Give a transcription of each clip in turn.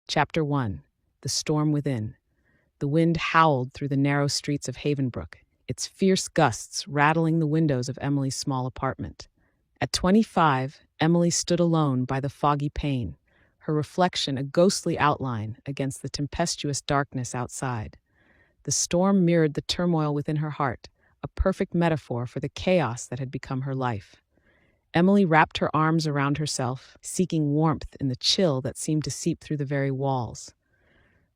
Chapter 1. The Storm Within. The wind howled through the narrow streets of Havenbrook, its fierce gusts rattling the windows of Emily's small apartment. At 25, Emily stood alone by the foggy pane, her reflection a ghostly outline against the tempestuous darkness outside. The storm mirrored the turmoil within her heart, a perfect metaphor for the chaos that had become her life. Emily wrapped her arms around herself, seeking warmth in the chill that seemed to seep through the very walls.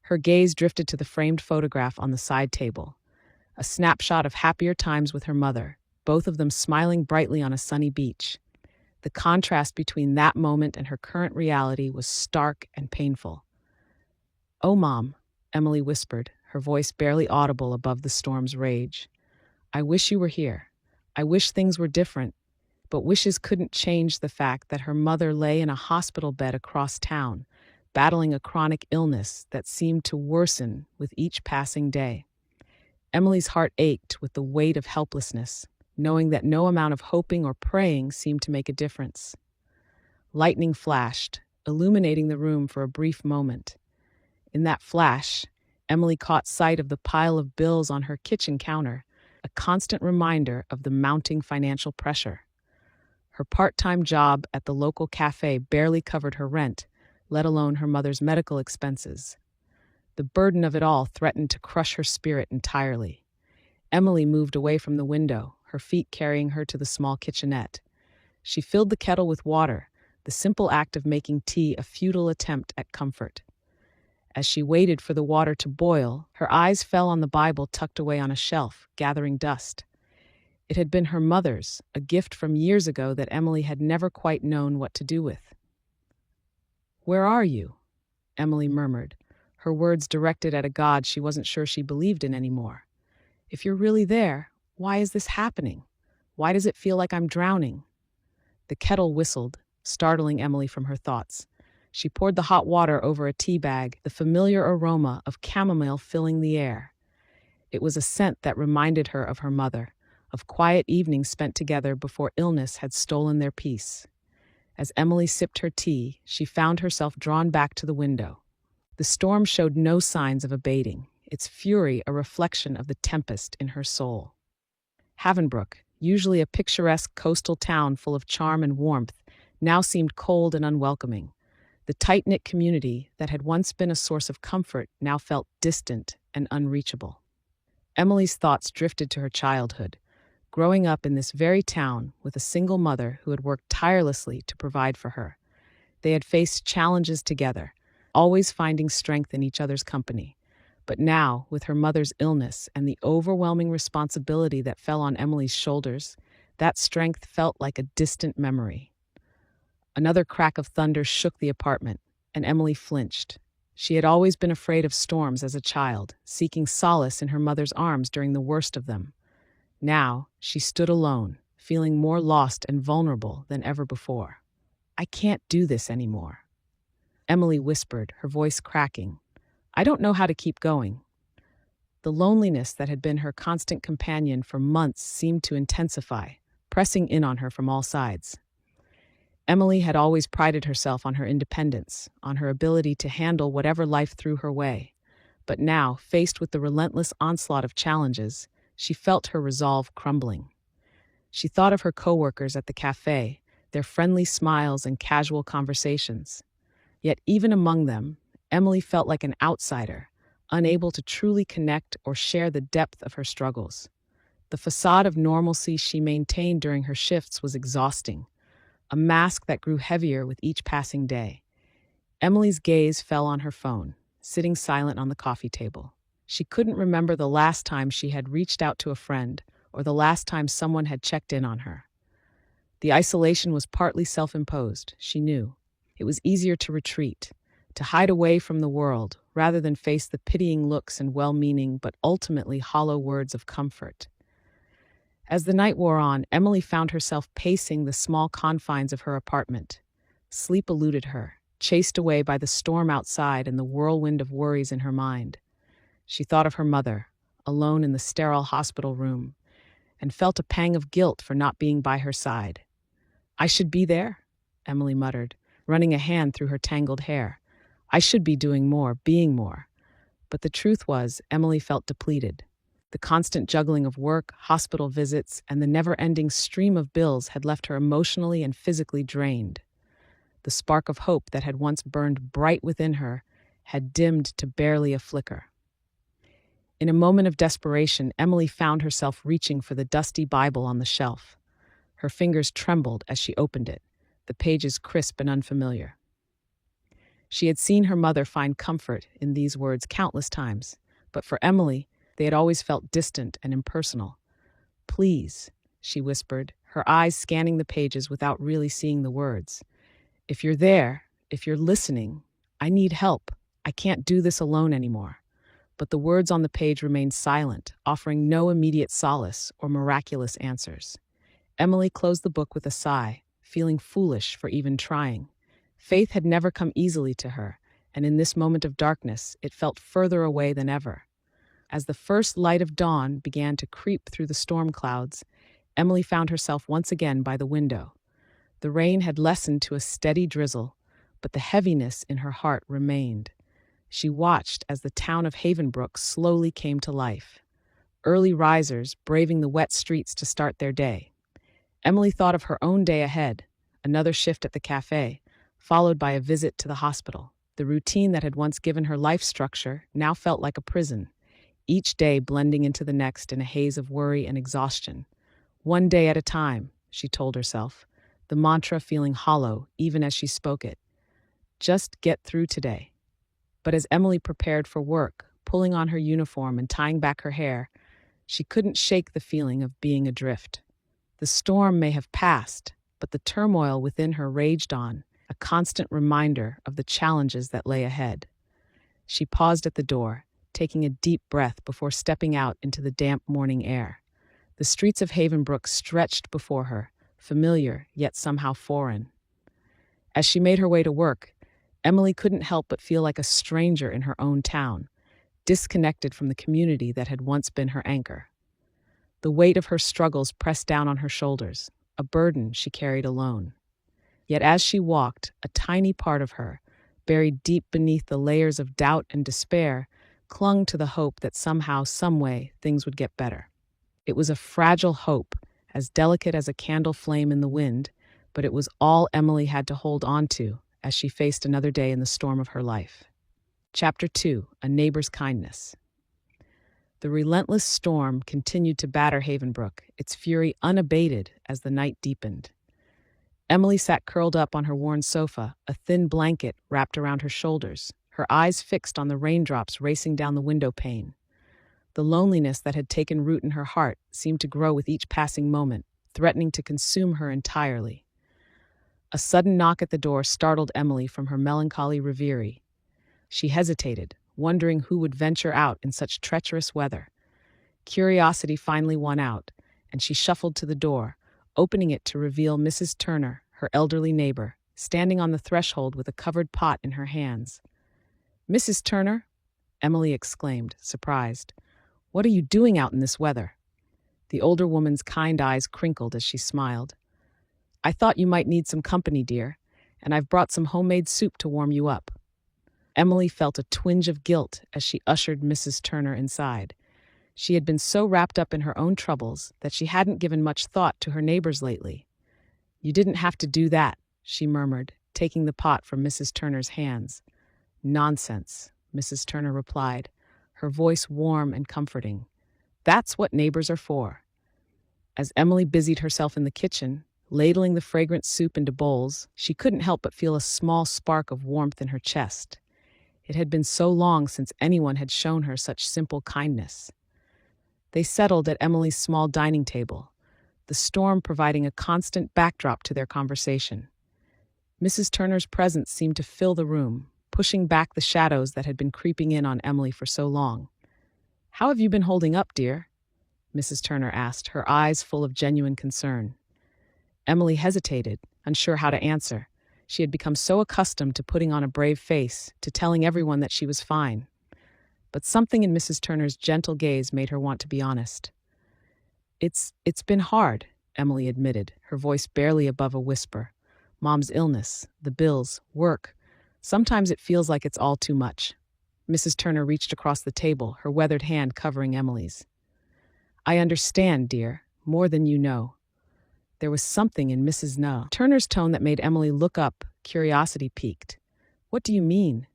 Her gaze drifted to the framed photograph on the side table, a snapshot of happier times with her mother, both of them smiling brightly on a sunny beach. The contrast between that moment and her current reality was stark and painful. "Oh, Mom," Emily whispered, her voice barely audible above the storm's rage. "I wish you were here. I wish things were different." But wishes couldn't change the fact that her mother lay in a hospital bed across town, battling a chronic illness that seemed to worsen with each passing day. Emily's heart ached with the weight of helplessness, knowing that no amount of hoping or praying seemed to make a difference. Lightning flashed, illuminating the room for a brief moment. In that flash, Emily caught sight of the pile of bills on her kitchen counter, a constant reminder of the mounting financial pressure. Her part-time job at the local cafe barely covered her rent, let alone her mother's medical expenses. The burden of it all threatened to crush her spirit entirely. Emily moved away from the window, her feet carrying her to the small kitchenette. She filled the kettle with water, the simple act of making tea a futile attempt at comfort. As she waited for the water to boil, her eyes fell on the Bible tucked away on a shelf, gathering dust. It had been her mother's, a gift from years ago that Emily had never quite known what to do with. "Where are you?" Emily murmured, her words directed at a God she wasn't sure she believed in anymore. "If you're really there, why is this happening? Why does it feel like I'm drowning?" The kettle whistled, startling Emily from her thoughts. She poured the hot water over a tea bag, the familiar aroma of chamomile filling the air. It was a scent that reminded her of her mother, of quiet evenings spent together before illness had stolen their peace. As Emily sipped her tea, she found herself drawn back to the window. The storm showed no signs of abating, its fury a reflection of the tempest in her soul. Havenbrook, usually a picturesque coastal town full of charm and warmth, now seemed cold and unwelcoming. The tight-knit community that had once been a source of comfort now felt distant and unreachable. Emily's thoughts drifted to her childhood, growing up in this very town with a single mother who had worked tirelessly to provide for her. They had faced challenges together, always finding strength in each other's company. But now, with her mother's illness and the overwhelming responsibility that fell on Emily's shoulders, that strength felt like a distant memory. Another crack of thunder shook the apartment, and Emily flinched. She had always been afraid of storms as a child, seeking solace in her mother's arms during the worst of them. Now, she stood alone, feeling more lost and vulnerable than ever before. "I can't do this anymore," Emily whispered, her voice cracking. "I don't know how to keep going." The loneliness that had been her constant companion for months seemed to intensify, pressing in on her from all sides. Emily had always prided herself on her independence, on her ability to handle whatever life threw her way. But now, faced with the relentless onslaught of challenges, she felt her resolve crumbling. She thought of her coworkers at the cafe, their friendly smiles and casual conversations. Yet even among them, Emily felt like an outsider, unable to truly connect or share the depth of her struggles. The facade of normalcy she maintained during her shifts was exhausting, a mask that grew heavier with each passing day. Emily's gaze fell on her phone, sitting silent on the coffee table. She couldn't remember the last time she had reached out to a friend or the last time someone had checked in on her. The isolation was partly self-imposed, she knew. It was easier to retreat, to hide away from the world, rather than face the pitying looks and well-meaning but ultimately hollow words of comfort. As the night wore on, Emily found herself pacing the small confines of her apartment. Sleep eluded her, chased away by the storm outside and the whirlwind of worries in her mind. She thought of her mother, alone in the sterile hospital room, and felt a pang of guilt for not being by her side. "I should be there," Emily muttered, running a hand through her tangled hair. I should be doing more, being more. But the truth was, Emily felt depleted. The constant juggling of work, hospital visits, and the never-ending stream of bills had left her emotionally and physically drained. The spark of hope that had once burned bright within her had dimmed to barely a flicker. In a moment of desperation, Emily found herself reaching for the dusty Bible on the shelf. Her fingers trembled as she opened it, the pages crisp and unfamiliar. She had seen her mother find comfort in these words countless times, but for Emily, they had always felt distant and impersonal. "Please," she whispered, her eyes scanning the pages without really seeing the words. "If you're there, if you're listening, I need help. I can't do this alone anymore." But the words on the page remained silent, offering no immediate solace or miraculous answers. Emily closed the book with a sigh, feeling foolish for even trying. Faith had never come easily to her, and in this moment of darkness, it felt further away than ever. As the first light of dawn began to creep through the storm clouds, Emily found herself once again by the window. The rain had lessened to a steady drizzle, but the heaviness in her heart remained. She watched as the town of Havenbrook slowly came to life. Early risers braving the wet streets to start their day. Emily thought of her own day ahead, another shift at the cafe, followed by a visit to the hospital. The routine that had once given her life structure now felt like a prison, each day blending into the next in a haze of worry and exhaustion. One day at a time, she told herself, the mantra feeling hollow even as she spoke it. Just get through today. But as Emily prepared for work, pulling on her uniform and tying back her hair, she couldn't shake the feeling of being adrift. The storm may have passed, but the turmoil within her raged on, a constant reminder of the challenges that lay ahead. She paused at the door, taking a deep breath before stepping out into the damp morning air. The streets of Havenbrook stretched before her, familiar yet somehow foreign. As she made her way to work, Emily couldn't help but feel like a stranger in her own town, disconnected from the community that had once been her anchor. The weight of her struggles pressed down on her shoulders, a burden she carried alone. Yet as she walked, a tiny part of her, buried deep beneath the layers of doubt and despair, clung to the hope that somehow, someway, things would get better. It was a fragile hope, as delicate as a candle flame in the wind, but it was all Emily had to hold on to as she faced another day in the storm of her life. Chapter 2: A Neighbor's Kindness. The relentless storm continued to batter Havenbrook, its fury unabated as the night deepened. Emily sat curled up on her worn sofa, a thin blanket wrapped around her shoulders, her eyes fixed on the raindrops racing down the window pane. The loneliness that had taken root in her heart seemed to grow with each passing moment, threatening to consume her entirely. A sudden knock at the door startled Emily from her melancholy reverie. She hesitated, wondering who would venture out in such treacherous weather. Curiosity finally won out, and she shuffled to the door, opening it to reveal Mrs. Turner, her elderly neighbor, standing on the threshold with a covered pot in her hands. "Mrs. Turner?" Emily exclaimed, surprised. "What are you doing out in this weather?" The older woman's kind eyes crinkled as she smiled. "I thought you might need some company, dear, and I've brought some homemade soup to warm you up." Emily felt a twinge of guilt as she ushered Mrs. Turner inside. She had been so wrapped up in her own troubles that she hadn't given much thought to her neighbors lately. "You didn't have to do that," she murmured, taking the pot from Mrs. Turner's hands. "Nonsense," Mrs. Turner replied, her voice warm and comforting. "That's what neighbors are for." As Emily busied herself in the kitchen, ladling the fragrant soup into bowls, she couldn't help but feel a small spark of warmth in her chest. It had been so long since anyone had shown her such simple kindness. They settled at Emily's small dining table, the storm providing a constant backdrop to their conversation. Mrs. Turner's presence seemed to fill the room, pushing back the shadows that had been creeping in on Emily for so long. "How have you been holding up, dear?" Mrs. Turner asked, her eyes full of genuine concern. Emily hesitated, unsure how to answer. She had become so accustomed to putting on a brave face, to telling everyone that she was fine. But something in Mrs. Turner's gentle gaze made her want to be honest. It's been hard," Emily admitted, her voice barely above a whisper. "Mom's illness, the bills, work. Sometimes it feels like it's all too much. Mrs. Turner reached across the table, her weathered hand covering Emily's. I understand, dear, more than you know. There was something in Mrs. Turner's tone that made Emily look up, curiosity piqued. What do you mean?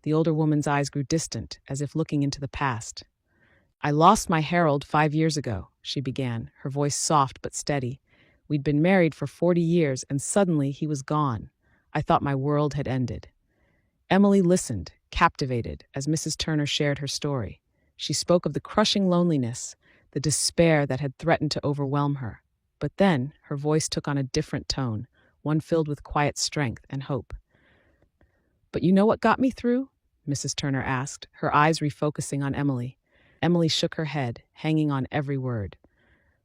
The older woman's eyes grew distant, as if looking into the past. I lost my Harold 5 years ago, she began, her voice soft but steady. We'd been married for 40 years, and suddenly he was gone. I thought my world had ended. Emily listened, captivated, as Mrs. Turner shared her story. She spoke of the crushing loneliness, the despair that had threatened to overwhelm her. But then, her voice took on a different tone, one filled with quiet strength and hope. But you know what got me through? Mrs. Turner asked, her eyes refocusing on Emily. Emily shook her head, hanging on every word.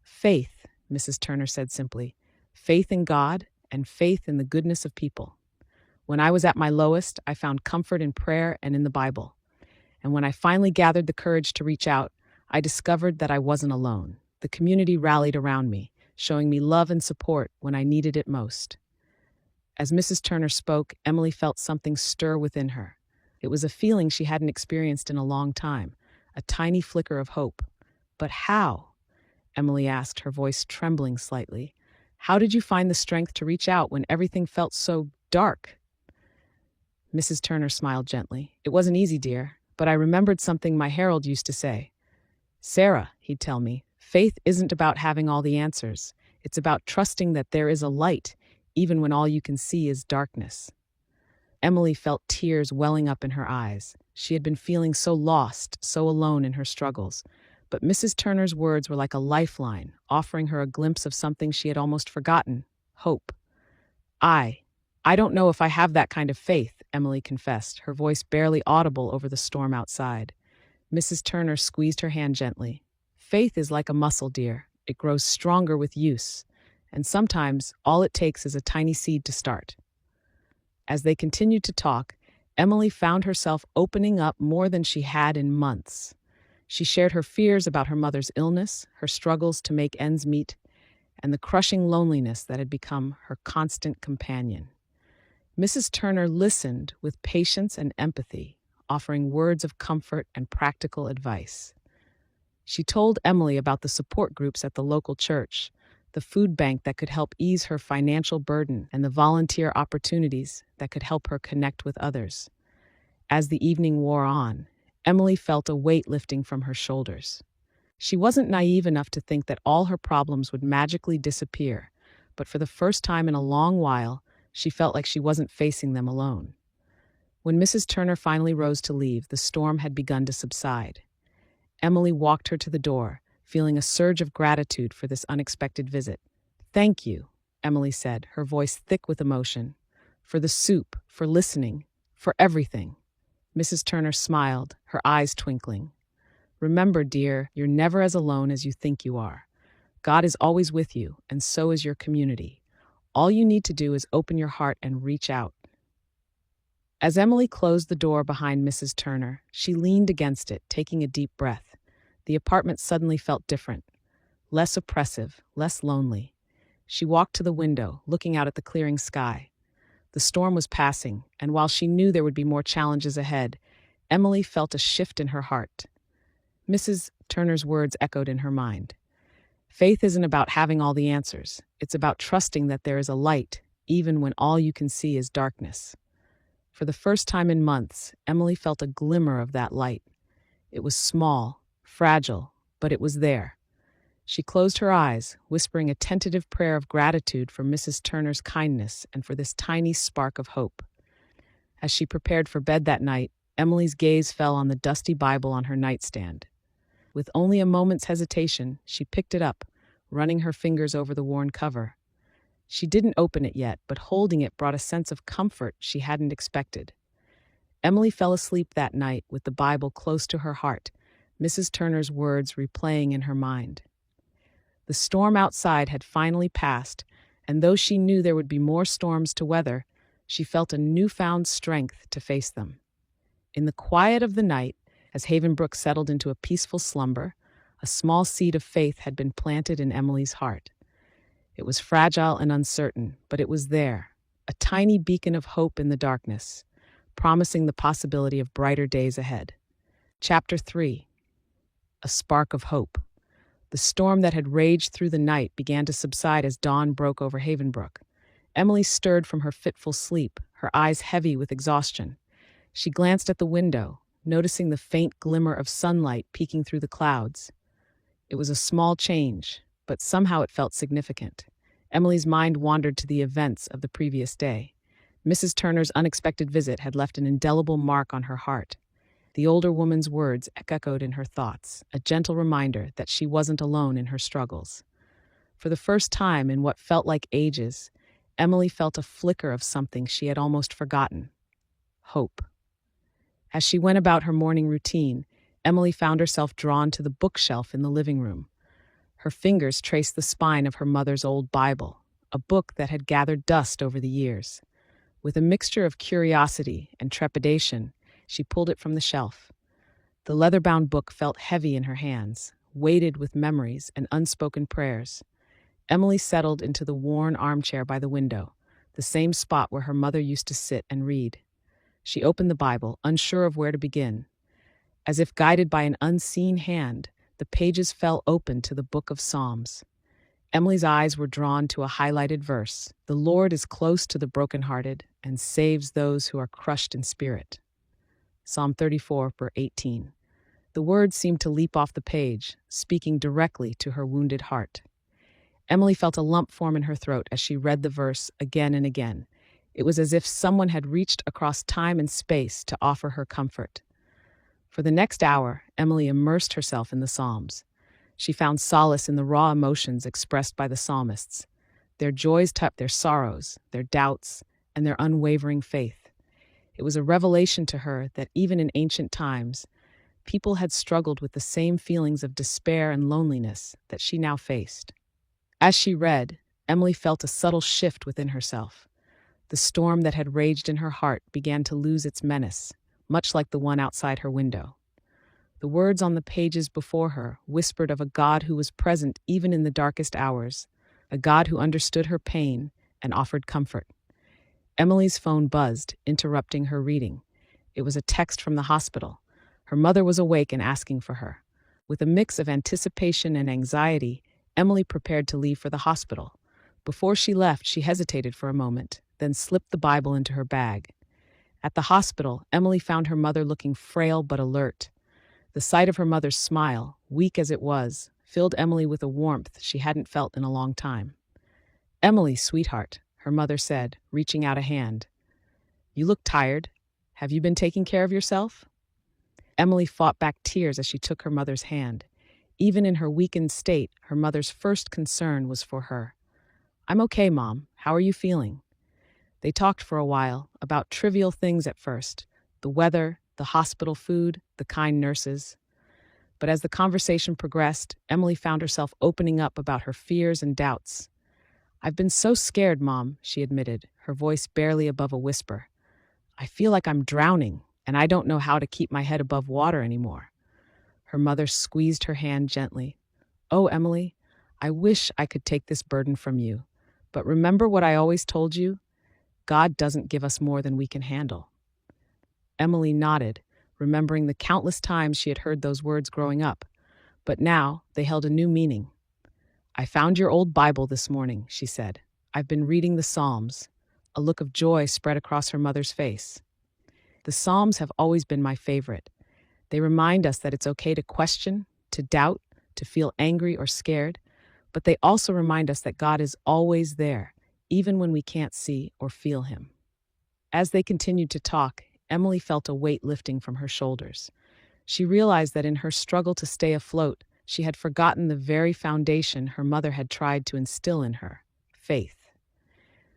Faith, Mrs. Turner said simply. Faith in God and faith in the goodness of people. When I was at my lowest, I found comfort in prayer and in the Bible. And when I finally gathered the courage to reach out, I discovered that I wasn't alone. The community rallied around me, showing me love and support when I needed it most. As Mrs. Turner spoke, Emily felt something stir within her. It was a feeling she hadn't experienced in a long time, a tiny flicker of hope. But how? Emily asked, her voice trembling slightly. How did you find the strength to reach out when everything felt so dark? Mrs. Turner smiled gently. It wasn't easy, dear, but I remembered something my Harold used to say. Sarah, he'd tell me, faith isn't about having all the answers. It's about trusting that there is a light, even when all you can see is darkness. Emily felt tears welling up in her eyes. She had been feeling so lost, so alone in her struggles. But Mrs. Turner's words were like a lifeline, offering her a glimpse of something she had almost forgotten, hope. I don't know if I have that kind of faith, Emily confessed, her voice barely audible over the storm outside. Mrs. Turner squeezed her hand gently. Faith is like a muscle, dear. It grows stronger with use. And sometimes all it takes is a tiny seed to start. As they continued to talk, Emily found herself opening up more than she had in months. She shared her fears about her mother's illness, her struggles to make ends meet, and the crushing loneliness that had become her constant companion. Mrs. Turner listened with patience and empathy, offering words of comfort and practical advice. She told Emily about the support groups at the local church, the food bank that could help ease her financial burden, and the volunteer opportunities that could help her connect with others. As the evening wore on, Emily felt a weight lifting from her shoulders. She wasn't naive enough to think that all her problems would magically disappear, but for the first time in a long while, she felt like she wasn't facing them alone. When Mrs. Turner finally rose to leave, the storm had begun to subside. Emily walked her to the door, feeling a surge of gratitude for this unexpected visit. Thank you, Emily said, her voice thick with emotion. For the soup, for listening, for everything. Mrs. Turner smiled, her eyes twinkling. Remember, dear, you're never as alone as you think you are. God is always with you, and so is your community. All you need to do is open your heart and reach out. As Emily closed the door behind Mrs. Turner, she leaned against it, taking a deep breath. The apartment suddenly felt different, less oppressive, less lonely. She walked to the window, looking out at the clearing sky. The storm was passing, and while she knew there would be more challenges ahead, Emily felt a shift in her heart. Mrs. Turner's words echoed in her mind. Faith isn't about having all the answers. It's about trusting that there is a light, even when all you can see is darkness. For the first time in months, Emily felt a glimmer of that light. It was small, fragile, but it was there. She closed her eyes, whispering a tentative prayer of gratitude for Mrs. Turner's kindness and for this tiny spark of hope. As she prepared for bed that night, Emily's gaze fell on the dusty Bible on her nightstand. With only a moment's hesitation, she picked it up, running her fingers over the worn cover. She didn't open it yet, but holding it brought a sense of comfort she hadn't expected. Emily fell asleep that night with the Bible close to her heart, Mrs. Turner's words replaying in her mind. The storm outside had finally passed, and though she knew there would be more storms to weather, she felt a newfound strength to face them. In the quiet of the night, as Havenbrook settled into a peaceful slumber, a small seed of faith had been planted in Emily's heart. It was fragile and uncertain, but it was there, a tiny beacon of hope in the darkness. promising the possibility of brighter days ahead. Chapter 3. A Spark of Hope. The storm that had raged through the night began to subside as dawn broke over Havenbrook. Emily stirred from her fitful sleep, her eyes heavy with exhaustion. She glanced at the window, noticing the faint glimmer of sunlight peeking through the clouds. It was a small change, but somehow it felt significant. Emily's mind wandered to the events of the previous day. Mrs. Turner's unexpected visit had left an indelible mark on her heart. The older woman's words echoed in her thoughts, a gentle reminder that she wasn't alone in her struggles. For the first time in what felt like ages, Emily felt a flicker of something she had almost forgotten: hope. As she went about her morning routine, Emily found herself drawn to the bookshelf in the living room. Her fingers traced the spine of her mother's old Bible, a book that had gathered dust over the years. With a mixture of curiosity and trepidation, she pulled it from the shelf. The leather-bound book felt heavy in her hands, weighted with memories and unspoken prayers. Emily settled into the worn armchair by the window, the same spot where her mother used to sit and read. She opened the Bible, unsure of where to begin. As if guided by an unseen hand, the pages fell open to the book of Psalms. Emily's eyes were drawn to a highlighted verse: "The Lord is close to the brokenhearted and saves those who are crushed in spirit." Psalm 34:18. The words seemed to leap off the page, speaking directly to her wounded heart. Emily felt a lump form in her throat as she read the verse again and again. It was as if someone had reached across time and space to offer her comfort. For the next hour, Emily immersed herself in the Psalms. She found solace in the raw emotions expressed by the psalmists. Their joys touched their sorrows, their doubts, and their unwavering faith. It was a revelation to her that even in ancient times, people had struggled with the same feelings of despair and loneliness that she now faced. As she read, Emily felt a subtle shift within herself. The storm that had raged in her heart began to lose its menace, much like the one outside her window. The words on the pages before her whispered of a God who was present even in the darkest hours, a God who understood her pain and offered comfort. Emily's phone buzzed, interrupting her reading. It was a text from the hospital. Her mother was awake and asking for her. With a mix of anticipation and anxiety, Emily prepared to leave for the hospital. Before she left, she hesitated for a moment, then slipped the Bible into her bag. At the hospital, Emily found her mother looking frail but alert. The sight of her mother's smile, weak as it was, filled Emily with a warmth she hadn't felt in a long time. "Emily, sweetheart," her mother said, reaching out a hand. "You look tired. Have you been taking care of yourself?" Emily fought back tears as she took her mother's hand. Even in her weakened state, her mother's first concern was for her. "I'm okay, Mom. How are you feeling?" They talked for a while, about trivial things at first: the weather, the hospital food, the kind nurses. But as the conversation progressed, Emily found herself opening up about her fears and doubts. "I've been so scared, Mom," she admitted, her voice barely above a whisper. "I feel like I'm drowning, and I don't know how to keep my head above water anymore." Her mother squeezed her hand gently. "Oh, Emily, I wish I could take this burden from you. But remember what I always told you? God doesn't give us more than we can handle." Emily nodded, remembering the countless times she had heard those words growing up. But now they held a new meaning. "I found your old Bible this morning," she said. "I've been reading the Psalms." A look of joy spread across her mother's face. "The Psalms have always been my favorite. They remind us that it's okay to question, to doubt, to feel angry or scared, but they also remind us that God is always there, even when we can't see or feel Him." As they continued to talk, Emily felt a weight lifting from her shoulders. She realized that in her struggle to stay afloat, she had forgotten the very foundation her mother had tried to instill in her: faith.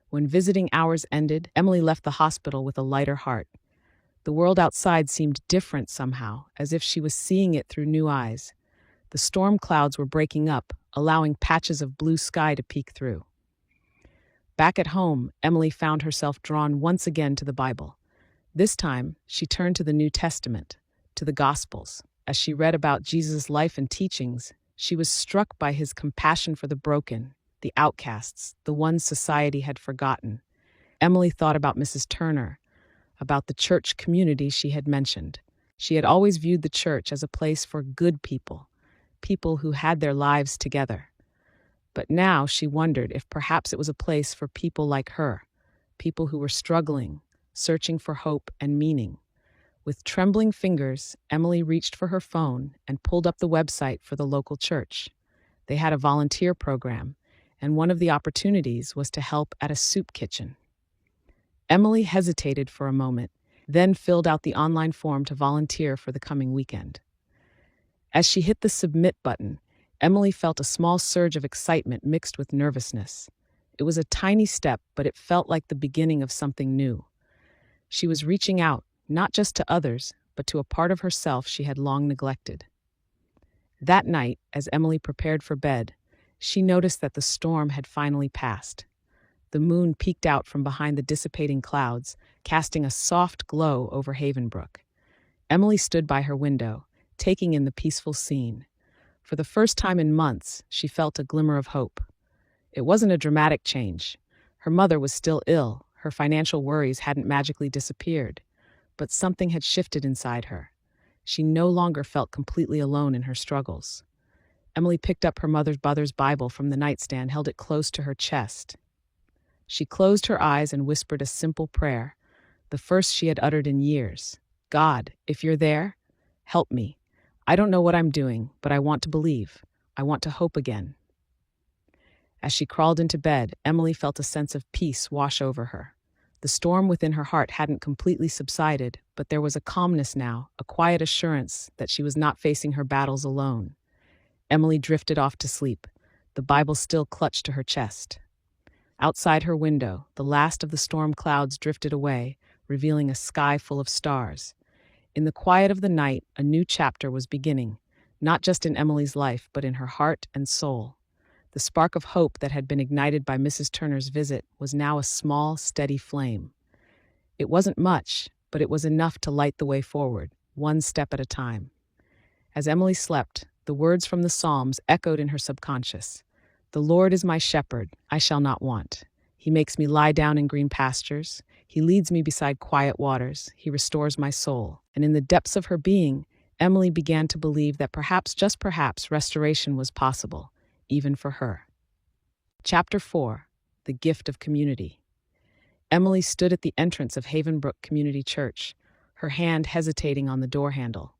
When visiting hours ended, Emily left the hospital with a lighter heart. The world outside seemed different somehow, as if she was seeing it through new eyes. The storm clouds were breaking up, allowing patches of blue sky to peek through. Back at home, Emily found herself drawn once again to the Bible. This time, she turned to the New Testament, to the Gospels. As she read about Jesus' life and teachings, she was struck by his compassion for the broken, the outcasts, the ones society had forgotten. Emily thought about Mrs. Turner, about the church community she had mentioned. She had always viewed the church as a place for good people, people who had their lives together. But now she wondered if perhaps it was a place for people like her, people who were struggling, searching for hope and meaning. With trembling fingers, Emily reached for her phone and pulled up the website for the local church. They had a volunteer program, and one of the opportunities was to help at a soup kitchen. Emily hesitated for a moment, then filled out the online form to volunteer for the coming weekend. As she hit the submit button, Emily felt a small surge of excitement mixed with nervousness. It was a tiny step, but it felt like the beginning of something new. She was reaching out, not just to others, but to a part of herself she had long neglected. That night, as Emily prepared for bed, she noticed that the storm had finally passed. The moon peeked out from behind the dissipating clouds, casting a soft glow over Havenbrook. Emily stood by her window, taking in the peaceful scene. For the first time in months, she felt a glimmer of hope. It wasn't a dramatic change. Her mother was still ill, her financial worries hadn't magically disappeared, but something had shifted inside her. She no longer felt completely alone in her struggles. Emily picked up her mother's Bible from the nightstand, held it close to her chest. She closed her eyes and whispered a simple prayer, the first she had uttered in years. God, if you're there, help me. I don't know what I'm doing, but I want to believe. I want to hope again. As she crawled into bed, Emily felt a sense of peace wash over her. The storm within her heart hadn't completely subsided, but there was a calmness now, a quiet assurance that she was not facing her battles alone. Emily drifted off to sleep, the Bible still clutched to her chest. Outside her window, the last of the storm clouds drifted away, revealing a sky full of stars. In the quiet of the night, a new chapter was beginning, not just in Emily's life, but in her heart and soul. The spark of hope that had been ignited by Mrs. Turner's visit was now a small, steady flame. It wasn't much, but it was enough to light the way forward, one step at a time. As Emily slept, the words from the Psalms echoed in her subconscious. The Lord is my shepherd, I shall not want. He makes me lie down in green pastures. He leads me beside quiet waters. He restores my soul. And in the depths of her being, Emily began to believe that perhaps, just perhaps, restoration was possible, even for her. Chapter 4. The Gift of Community. Emily stood at the entrance of Havenbrook Community Church, her hand hesitating on the door handle.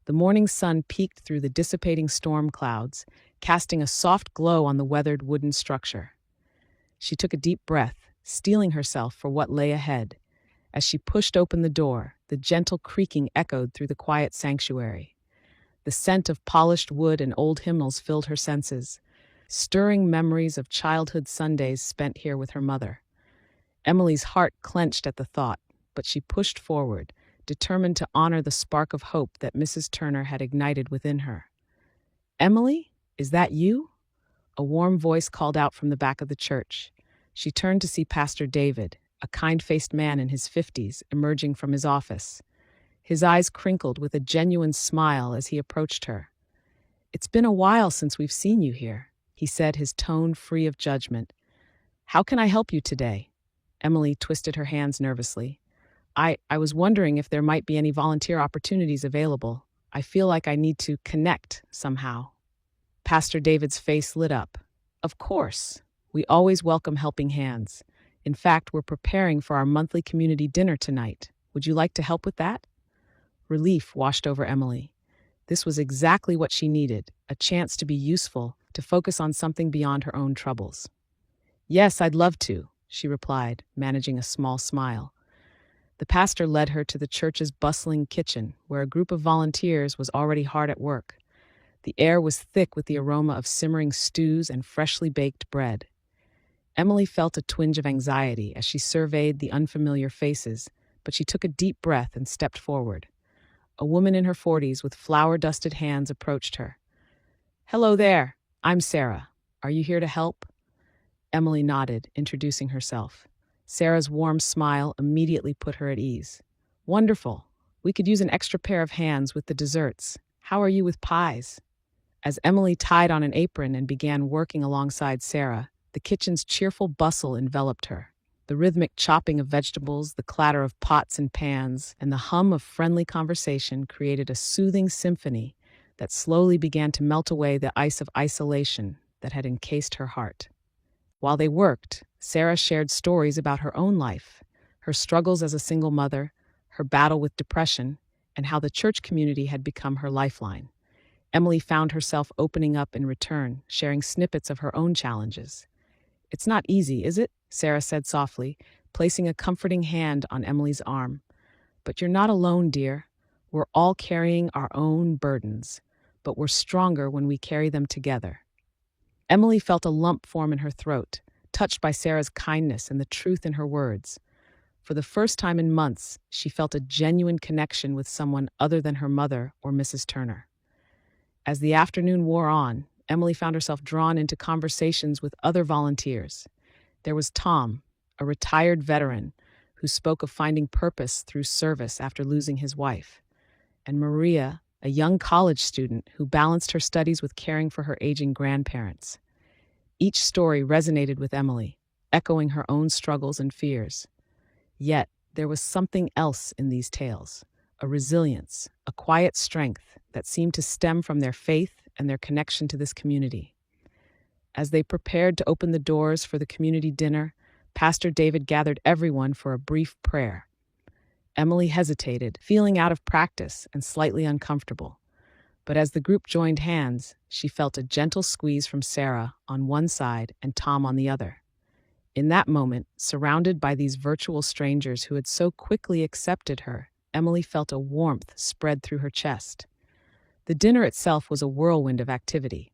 The morning sun peeked through the dissipating storm clouds, casting a soft glow on the weathered wooden structure. She took a deep breath, steeling herself for what lay ahead. As she pushed open the door, the gentle creaking echoed through the quiet sanctuary. The scent of polished wood and old hymnals filled her senses, stirring memories of childhood Sundays spent here with her mother. Emily's heart clenched at the thought, but she pushed forward, determined to honor the spark of hope that Mrs. Turner had ignited within her. "Emily, is that you?" A warm voice called out from the back of the church. She turned to see Pastor David, a kind-faced man in his 50s, emerging from his office. His eyes crinkled with a genuine smile as he approached her. "It's been a while since we've seen you here," he said, his tone free of judgment. "How can I help you today?" Emily twisted her hands nervously. I was wondering if there might be any volunteer opportunities available. I feel like I need to connect somehow." Pastor David's face lit up. "Of course. We always welcome helping hands. In fact, we're preparing for our monthly community dinner tonight. Would you like to help with that?" Relief washed over Emily. This was exactly what she needed, a chance to be useful, to focus on something beyond her own troubles. "Yes, I'd love to," she replied, managing a small smile. The pastor led her to the church's bustling kitchen, where a group of volunteers was already hard at work. The air was thick with the aroma of simmering stews and freshly baked bread. Emily felt a twinge of anxiety as she surveyed the unfamiliar faces, but she took a deep breath and stepped forward. A woman in her 40s with flour-dusted hands approached her. "Hello there, I'm Sarah. Are you here to help?" Emily nodded, introducing herself. Sarah's warm smile immediately put her at ease. "Wonderful. We could use an extra pair of hands with the desserts. How are you with pies?" As Emily tied on an apron and began working alongside Sarah, the kitchen's cheerful bustle enveloped her. The rhythmic chopping of vegetables, the clatter of pots and pans, and the hum of friendly conversation created a soothing symphony that slowly began to melt away the ice of isolation that had encased her heart. While they worked, Sarah shared stories about her own life, her struggles as a single mother, her battle with depression, and how the church community had become her lifeline. Emily found herself opening up in return, sharing snippets of her own challenges. "It's not easy, is it?" Sarah said softly, placing a comforting hand on Emily's arm. "But you're not alone, dear. We're all carrying our own burdens, but we're stronger when we carry them together." Emily felt a lump form in her throat, touched by Sarah's kindness and the truth in her words. For the first time in months, she felt a genuine connection with someone other than her mother or Mrs. Turner. As the afternoon wore on, Emily found herself drawn into conversations with other volunteers. There was Tom, a retired veteran, who spoke of finding purpose through service after losing his wife, and Maria, a young college student who balanced her studies with caring for her aging grandparents. Each story resonated with Emily, echoing her own struggles and fears. Yet, there was something else in these tales, a resilience, a quiet strength that seemed to stem from their faith and their connection to this community. As they prepared to open the doors for the community dinner, Pastor David gathered everyone for a brief prayer. Emily hesitated, feeling out of practice and slightly uncomfortable. But as the group joined hands, she felt a gentle squeeze from Sarah on one side and Tom on the other. In that moment, surrounded by these virtual strangers who had so quickly accepted her, Emily felt a warmth spread through her chest. The dinner itself was a whirlwind of activity.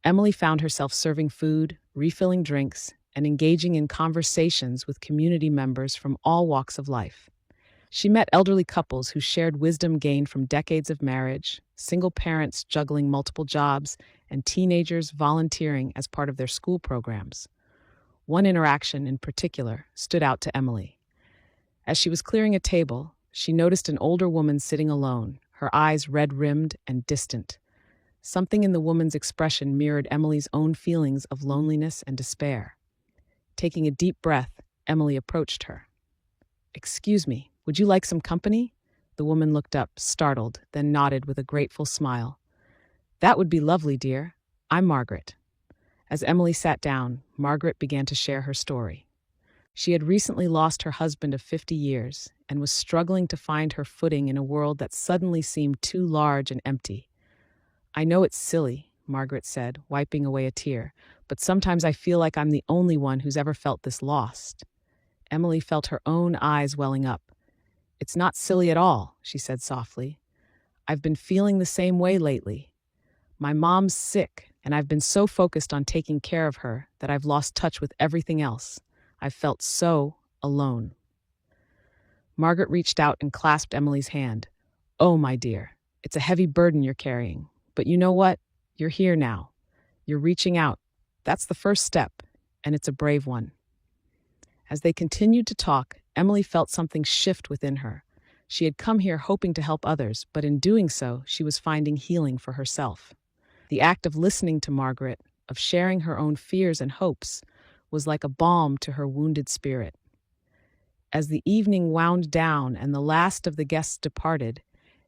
Emily found herself serving food, refilling drinks, and engaging in conversations with community members from all walks of life. She met elderly couples who shared wisdom gained from decades of marriage, single parents juggling multiple jobs, and teenagers volunteering as part of their school programs. One interaction in particular stood out to Emily. As she was clearing a table, she noticed an older woman sitting alone, her eyes red-rimmed and distant. Something in the woman's expression mirrored Emily's own feelings of loneliness and despair. Taking a deep breath, Emily approached her. "Excuse me, would you like some company?" The woman looked up, startled, then nodded with a grateful smile. "That would be lovely, dear. I'm Margaret." As Emily sat down, Margaret began to share her story. She had recently lost her husband of 50 years and was struggling to find her footing in a world that suddenly seemed too large and empty. "I know it's silly," Margaret said, wiping away a tear, "but sometimes I feel like I'm the only one who's ever felt this lost." Emily felt her own eyes welling up. "It's not silly at all," she said softly. "I've been feeling the same way lately. My mom's sick, and I've been so focused on taking care of her that I've lost touch with everything else. I've felt so alone." Margaret reached out and clasped Emily's hand. "Oh, my dear, it's a heavy burden you're carrying. But you know what? You're here now. You're reaching out. That's the first step, and it's a brave one." As they continued to talk, Emily felt something shift within her. She had come here hoping to help others, but in doing so, she was finding healing for herself. The act of listening to Margaret, of sharing her own fears and hopes, was like a balm to her wounded spirit. As the evening wound down and the last of the guests departed,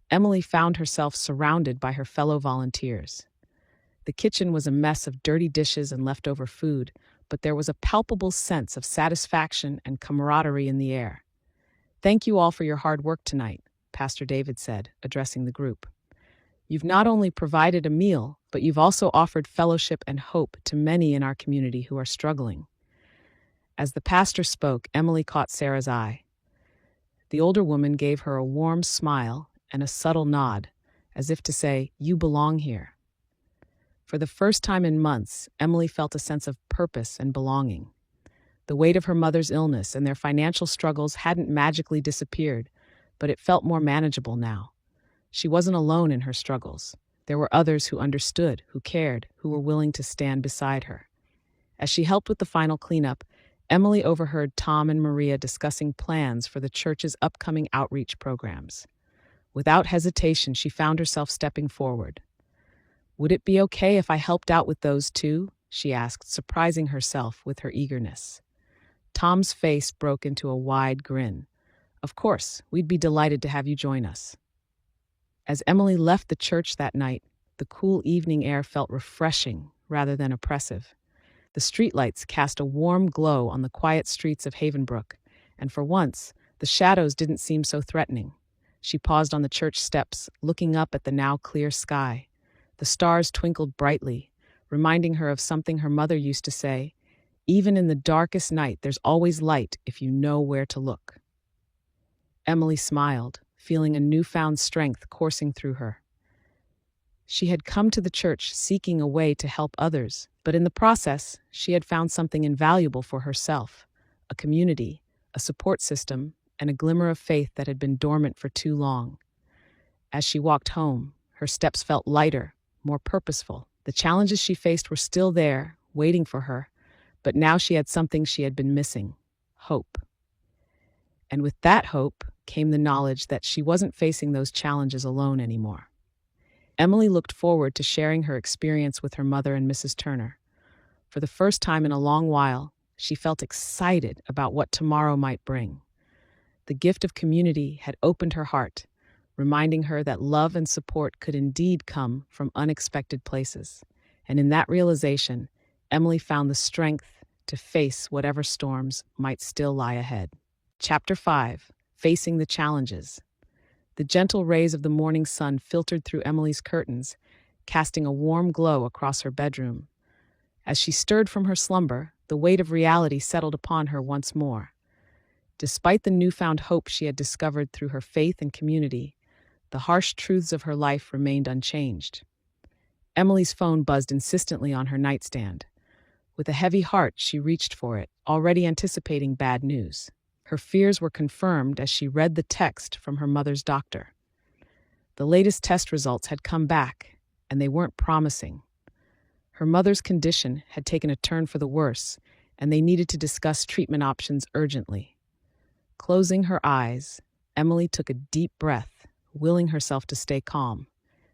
Emily found herself surrounded by her fellow volunteers. The kitchen was a mess of dirty dishes and leftover food, but there was a palpable sense of satisfaction and camaraderie in the air. "Thank you all for your hard work tonight," Pastor David said, addressing the group. "You've not only provided a meal, but you've also offered fellowship and hope to many in our community who are struggling." As the pastor spoke, Emily caught Sarah's eye. The older woman gave her a warm smile and a subtle nod, as if to say, "You belong here." For the first time in months, Emily felt a sense of purpose and belonging. The weight of her mother's illness and their financial struggles hadn't magically disappeared, but it felt more manageable now. She wasn't alone in her struggles. There were others who understood, who cared, who were willing to stand beside her. As she helped with the final cleanup, Emily overheard Tom and Maria discussing plans for the church's upcoming outreach programs. Without hesitation, she found herself stepping forward. "Would it be okay if I helped out with those too?" she asked, surprising herself with her eagerness. Tom's face broke into a wide grin. Of course, we'd be delighted to have you join us. As Emily left the church that night, the cool evening air felt refreshing rather than oppressive. The streetlights cast a warm glow on the quiet streets of Havenbrook, and for once, the shadows didn't seem so threatening. She paused on the church steps, looking up at the now clear sky. The stars twinkled brightly, reminding her of something her mother used to say, "Even in the darkest night, there's always light if you know where to look." Emily smiled, feeling a newfound strength coursing through her. She had come to the church seeking a way to help others, but in the process, she had found something invaluable for herself: a community, a support system, and a glimmer of faith that had been dormant for too long. As she walked home, her steps felt lighter, more purposeful. The challenges she faced were still there, waiting for her, but now she had something she had been missing: hope. And with that hope came the knowledge that she wasn't facing those challenges alone anymore. Emily looked forward to sharing her experience with her mother and Mrs. Turner. For the first time in a long while, she felt excited about what tomorrow might bring. The gift of community had opened her heart, reminding her that love and support could indeed come from unexpected places. And in that realization, Emily found the strength to face whatever storms might still lie ahead. Chapter 5: Facing the Challenges. The gentle rays of the morning sun filtered through Emily's curtains, casting a warm glow across her bedroom. As she stirred from her slumber, the weight of reality settled upon her once more. Despite the newfound hope she had discovered through her faith and community, the harsh truths of her life remained unchanged. Emily's phone buzzed insistently on her nightstand. With a heavy heart, she reached for it, already anticipating bad news. Her fears were confirmed as she read the text from her mother's doctor. The latest test results had come back, and they weren't promising. Her mother's condition had taken a turn for the worse, and they needed to discuss treatment options urgently. Closing her eyes, Emily took a deep breath, willing herself to stay calm.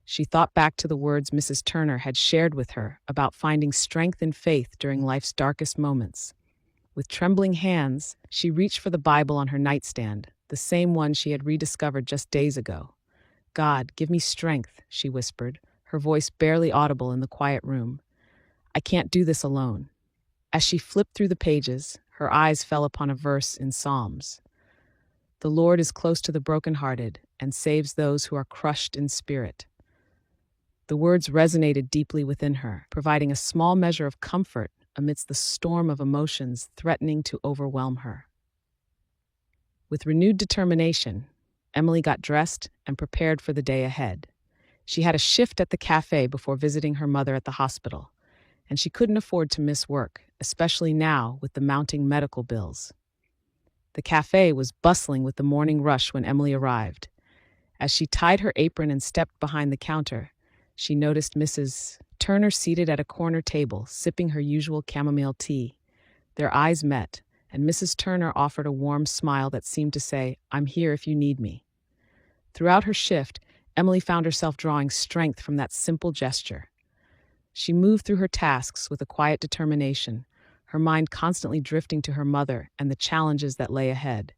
She thought back to the words Mrs. Turner had shared with her about finding strength and faith during life's darkest moments. With trembling hands, she reached for the Bible on her nightstand, the same one she had rediscovered just days ago. "God, give me strength," she whispered, her voice barely audible in the quiet room. "I can't do this alone." As she flipped through the pages, her eyes fell upon a verse in Psalms. "The Lord is close to the brokenhearted and saves those who are crushed in spirit." The words resonated deeply within her, providing a small measure of comfort amidst the storm of emotions threatening to overwhelm her. With renewed determination, Emily got dressed and prepared for the day ahead. She had a shift at the cafe before visiting her mother at the hospital, and she couldn't afford to miss work, especially now with the mounting medical bills. The cafe was bustling with the morning rush when Emily arrived. As she tied her apron and stepped behind the counter, she noticed Mrs. Turner seated at a corner table, sipping her usual chamomile tea. Their eyes met, and Mrs. Turner offered a warm smile that seemed to say, "I'm here if you need me." Throughout her shift, Emily found herself drawing strength from that simple gesture. She moved through her tasks with a quiet determination, her mind constantly drifting to her mother and the challenges that lay ahead.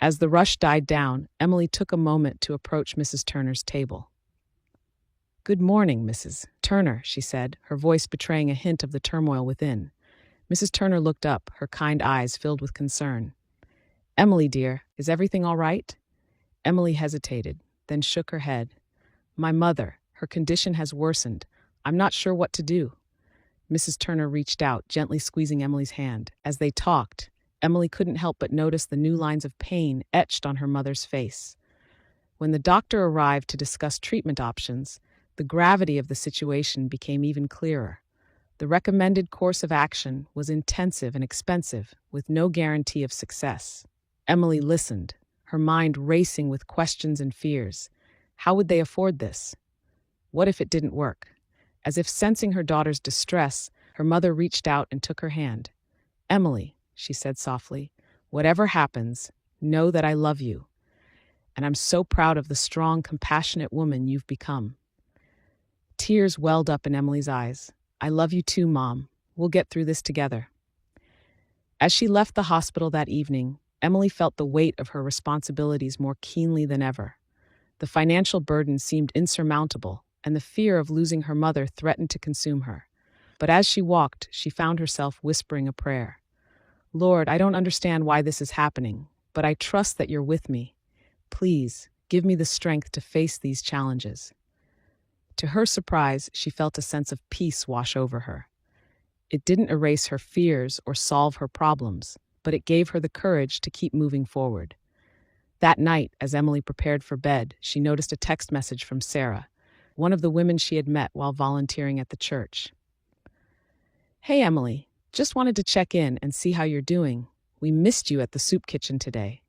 As the rush died down, Emily took a moment to approach Mrs. Turner's table. "Good morning, Mrs. Turner," she said, her voice betraying a hint of the turmoil within. Mrs. Turner looked up, her kind eyes filled with concern. "Emily, dear, is everything all right?" Emily hesitated, then shook her head. "My mother, her condition has worsened. I'm not sure what to do." Mrs. Turner reached out, gently squeezing Emily's hand. As they talked, Emily couldn't help but notice the new lines of pain etched on her mother's face. When the doctor arrived to discuss treatment options, the gravity of the situation became even clearer. The recommended course of action was intensive and expensive, with no guarantee of success. Emily listened, her mind racing with questions and fears. How would they afford this? What if it didn't work? As if sensing her daughter's distress, her mother reached out and took her hand. "Emily," she said softly, "whatever happens, know that I love you. And I'm so proud of the strong, compassionate woman you've become." Tears welled up in Emily's eyes. "I love you too, Mom. We'll get through this together." As she left the hospital that evening, Emily felt the weight of her responsibilities more keenly than ever. The financial burden seemed insurmountable, and the fear of losing her mother threatened to consume her. But as she walked, she found herself whispering a prayer. Lord, I don't understand why this is happening, but I trust that you're with me. Please, give me the strength to face these challenges. To her surprise, she felt a sense of peace wash over her. It didn't erase her fears or solve her problems, but it gave her the courage to keep moving forward. That night, as Emily prepared for bed, she noticed a text message from Sarah, one of the women she had met while volunteering at the church. Hey, Emily, just wanted to check in and see how you're doing. We missed you at the soup kitchen today.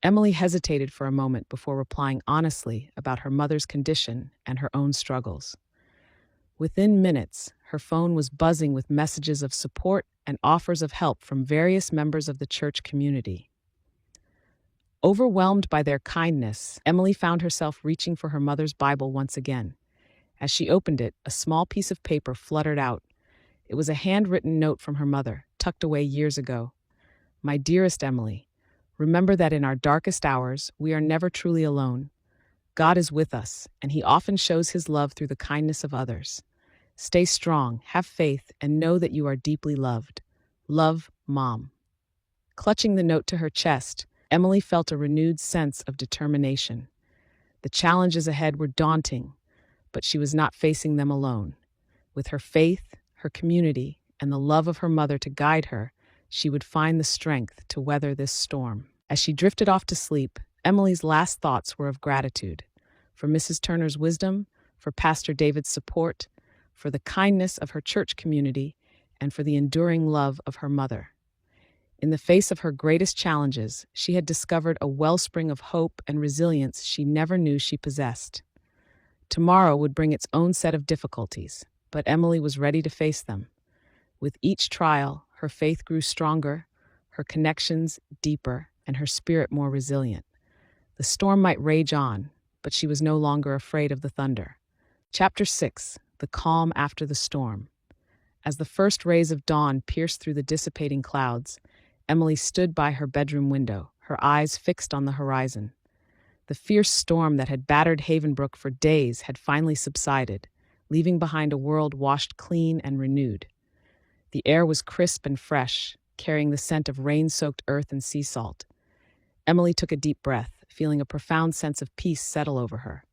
Emily hesitated for a moment before replying honestly about her mother's condition and her own struggles. Within minutes, her phone was buzzing with messages of support and offers of help from various members of the church community. Overwhelmed by their kindness, Emily found herself reaching for her mother's Bible once again. As she opened it, a small piece of paper fluttered out. It was a handwritten note from her mother, tucked away years ago. My dearest Emily, remember that in our darkest hours, we are never truly alone. God is with us, and He often shows His love through the kindness of others. Stay strong, have faith, and know that you are deeply loved. Love, Mom. Clutching the note to her chest, Emily felt a renewed sense of determination. The challenges ahead were daunting, but she was not facing them alone. With her faith, her community, and the love of her mother to guide her, she would find the strength to weather this storm. As she drifted off to sleep, Emily's last thoughts were of gratitude for Mrs. Turner's wisdom, for Pastor David's support, for the kindness of her church community, and for the enduring love of her mother. In the face of her greatest challenges, she had discovered a wellspring of hope and resilience she never knew she possessed. Tomorrow would bring its own set of difficulties, but Emily was ready to face them. With each trial, her faith grew stronger, her connections deeper, and her spirit more resilient. The storm might rage on, but she was no longer afraid of the thunder. Chapter 6: The Calm After the Storm. As the first rays of dawn pierced through the dissipating clouds, Emily stood by her bedroom window, her eyes fixed on the horizon. The fierce storm that had battered Havenbrook for days had finally subsided, leaving behind a world washed clean and renewed. The air was crisp and fresh, carrying the scent of rain-soaked earth and sea salt. Emily took a deep breath, feeling a profound sense of peace settle over her.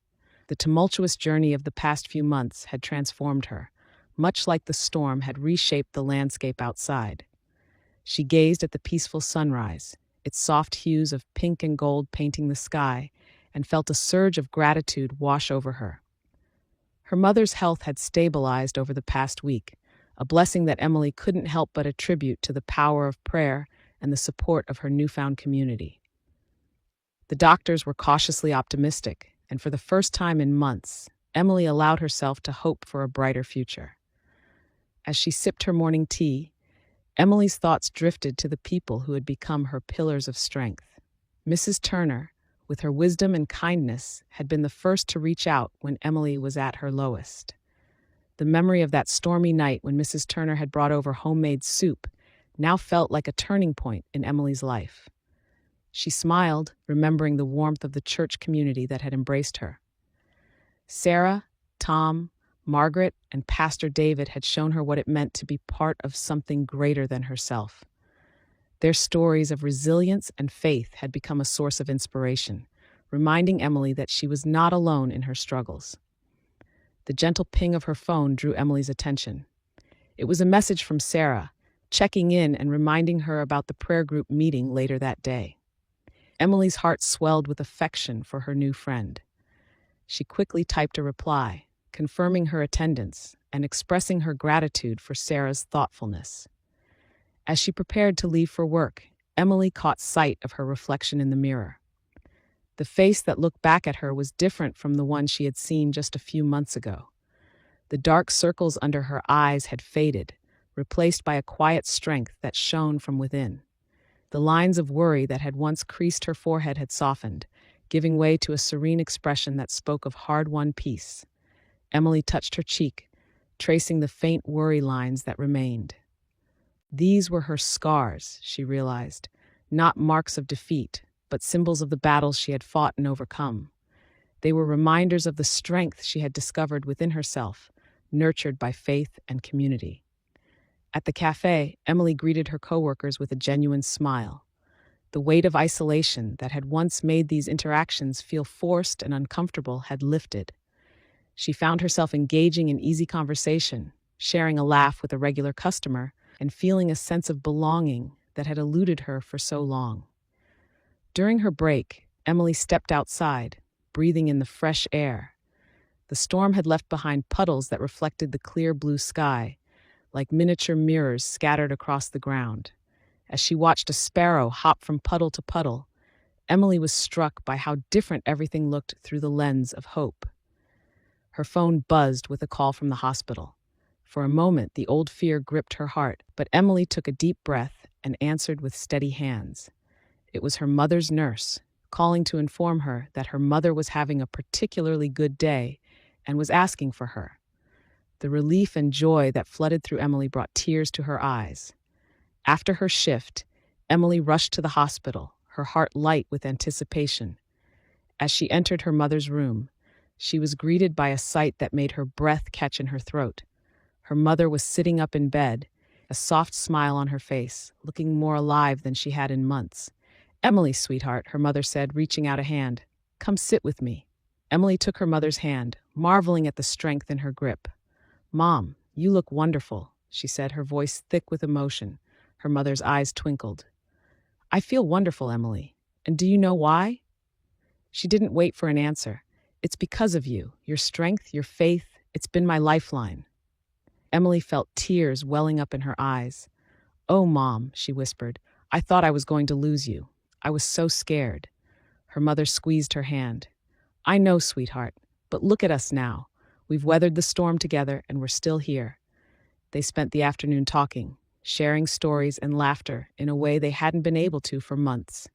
The tumultuous journey of the past few months had transformed her, much like the storm had reshaped the landscape outside. She gazed at the peaceful sunrise, its soft hues of pink and gold painting the sky, and felt a surge of gratitude wash over her. Her mother's health had stabilized over the past week, a blessing that Emily couldn't help but attribute to the power of prayer and the support of her newfound community. The doctors were cautiously optimistic, and for the first time in months, Emily allowed herself to hope for a brighter future. As she sipped her morning tea, Emily's thoughts drifted to the people who had become her pillars of strength. Mrs. Turner, with her wisdom and kindness, had been the first to reach out when Emily was at her lowest. The memory of that stormy night when Mrs. Turner had brought over homemade soup now felt like a turning point in Emily's life. She smiled, remembering the warmth of the church community that had embraced her. Sarah, Tom, Margaret, and Pastor David had shown her what it meant to be part of something greater than herself. Their stories of resilience and faith had become a source of inspiration, reminding Emily that she was not alone in her struggles. The gentle ping of her phone drew Emily's attention. It was a message from Sarah, checking in and reminding her about the prayer group meeting later that day. Emily's heart swelled with affection for her new friend. She quickly typed a reply, confirming her attendance and expressing her gratitude for Sarah's thoughtfulness. As she prepared to leave for work, Emily caught sight of her reflection in the mirror. The face that looked back at her was different from the one she had seen just a few months ago. The dark circles under her eyes had faded, replaced by a quiet strength that shone from within. The lines of worry that had once creased her forehead had softened, giving way to a serene expression that spoke of hard-won peace. Emily touched her cheek, tracing the faint worry lines that remained. These were her scars, she realized, not marks of defeat, but symbols of the battles she had fought and overcome. They were reminders of the strength she had discovered within herself, nurtured by faith and community. At the cafe, Emily greeted her coworkers with a genuine smile. The weight of isolation that had once made these interactions feel forced and uncomfortable had lifted. She found herself engaging in easy conversation, sharing a laugh with a regular customer, and feeling a sense of belonging that had eluded her for so long. During her break, Emily stepped outside, breathing in the fresh air. The storm had left behind puddles that reflected the clear blue sky, like miniature mirrors scattered across the ground. As she watched a sparrow hop from puddle to puddle, Emily was struck by how different everything looked through the lens of hope. Her phone buzzed with a call from the hospital. For a moment, the old fear gripped her heart, but Emily took a deep breath and answered with steady hands. It was her mother's nurse, calling to inform her that her mother was having a particularly good day and was asking for her. The relief and joy that flooded through Emily brought tears to her eyes. After her shift, Emily rushed to the hospital, her heart light with anticipation. As she entered her mother's room, she was greeted by a sight that made her breath catch in her throat. Her mother was sitting up in bed, a soft smile on her face, looking more alive than she had in months. "Emily, sweetheart," her mother said, reaching out a hand. "Come sit with me." Emily took her mother's hand, marveling at the strength in her grip. "Mom, you look wonderful," she said, her voice thick with emotion. Her mother's eyes twinkled. "I feel wonderful, Emily. And do you know why?" She didn't wait for an answer. "It's because of you, your strength, your faith. It's been my lifeline." Emily felt tears welling up in her eyes. "Oh, Mom," she whispered, "I thought I was going to lose you. I was so scared." Her mother squeezed her hand. "I know, sweetheart, but look at us now. We've weathered the storm together and we're still here." They spent the afternoon talking, sharing stories and laughter in a way they hadn't been able to for months.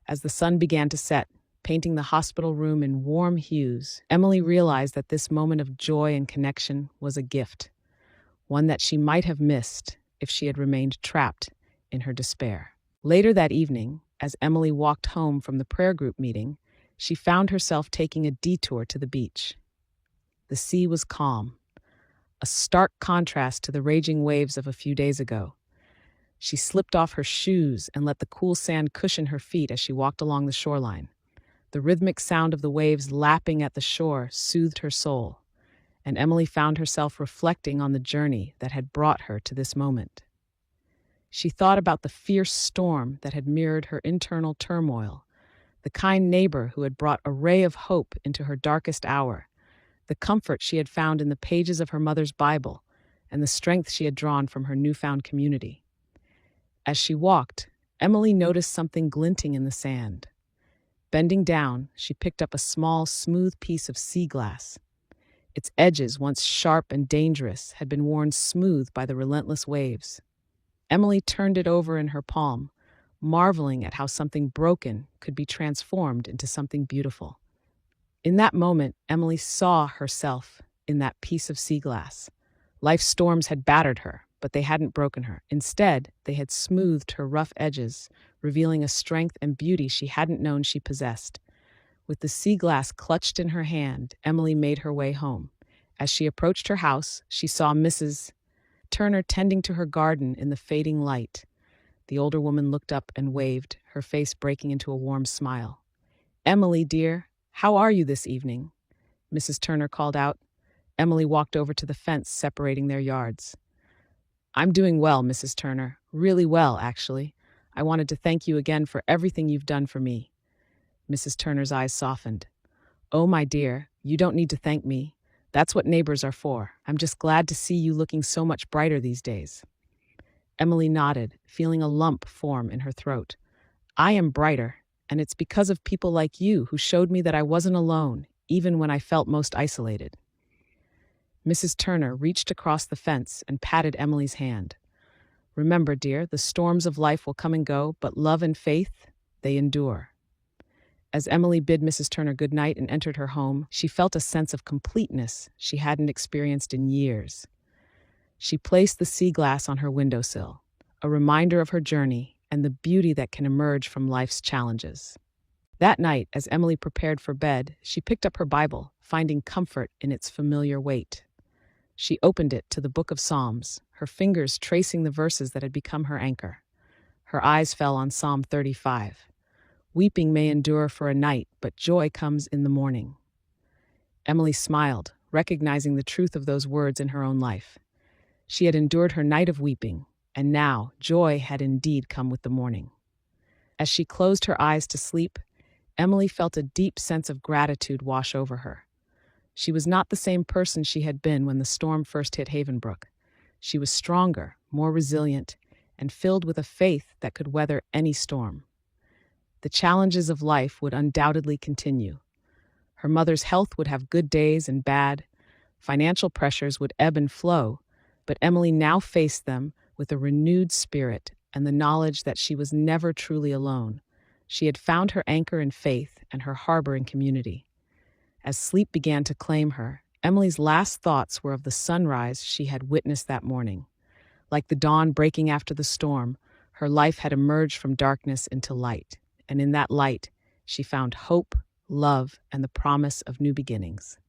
As the sun began to set, painting the hospital room in warm hues, Emily realized that this moment of joy and connection was a gift, one that she might have missed if she had remained trapped in her despair. Later that evening, as Emily walked home from the prayer group meeting, she found herself taking a detour to the beach. The sea was calm, a stark contrast to the raging waves of a few days ago. She slipped off her shoes and let the cool sand cushion her feet as she walked along the shoreline. The rhythmic sound of the waves lapping at the shore soothed her soul, and Emily found herself reflecting on the journey that had brought her to this moment. She thought about the fierce storm that had mirrored her internal turmoil, the kind neighbor who had brought a ray of hope into her darkest hour, the comfort she had found in the pages of her mother's Bible, and the strength she had drawn from her newfound community. As she walked, Emily noticed something glinting in the sand. Bending down, she picked up a small, smooth piece of sea glass. Its edges, once sharp and dangerous, had been worn smooth by the relentless waves. Emily turned it over in her palm, marveling at how something broken could be transformed into something beautiful. In that moment, Emily saw herself in that piece of sea glass. Life's storms had battered her, but they hadn't broken her. Instead, they had smoothed her rough edges, revealing a strength and beauty she hadn't known she possessed. With the sea glass clutched in her hand, Emily made her way home. As she approached her house, she saw Mrs. Turner tending to her garden in the fading light. The older woman looked up and waved, her face breaking into a warm smile. "Emily, dear, how are you this evening?" Mrs. Turner called out. Emily walked over to the fence separating their yards. "I'm doing well, Mrs. Turner. Really well, actually. I wanted to thank you again for everything you've done for me." Mrs. Turner's eyes softened. "Oh, my dear, you don't need to thank me. That's what neighbors are for. I'm just glad to see you looking so much brighter these days." Emily nodded, feeling a lump form in her throat. "I am brighter, and it's because of people like you who showed me that I wasn't alone, even when I felt most isolated." Mrs. Turner reached across the fence and patted Emily's hand. "Remember, dear, the storms of life will come and go, but love and faith, they endure." As Emily bid Mrs. Turner good night and entered her home, she felt a sense of completeness she hadn't experienced in years. She placed the sea glass on her windowsill, a reminder of her journey and the beauty that can emerge from life's challenges. That night, as Emily prepared for bed, she picked up her Bible, finding comfort in its familiar weight. She opened it to the book of Psalms, her fingers tracing the verses that had become her anchor. Her eyes fell on Psalm 35. Weeping may endure for a night, but joy comes in the morning. Emily smiled, recognizing the truth of those words in her own life. She had endured her night of weeping, and now joy had indeed come with the morning. As she closed her eyes to sleep, Emily felt a deep sense of gratitude wash over her. She was not the same person she had been when the storm first hit Havenbrook. She was stronger, more resilient, and filled with a faith that could weather any storm. The challenges of life would undoubtedly continue. Her mother's health would have good days and bad. Financial pressures would ebb and flow, but Emily now faced them with a renewed spirit and the knowledge that she was never truly alone. She had found her anchor in faith and her harbor in community. As sleep began to claim her, Emily's last thoughts were of the sunrise she had witnessed that morning. Like the dawn breaking after the storm, her life had emerged from darkness into light, and in that light, she found hope, love, and the promise of new beginnings.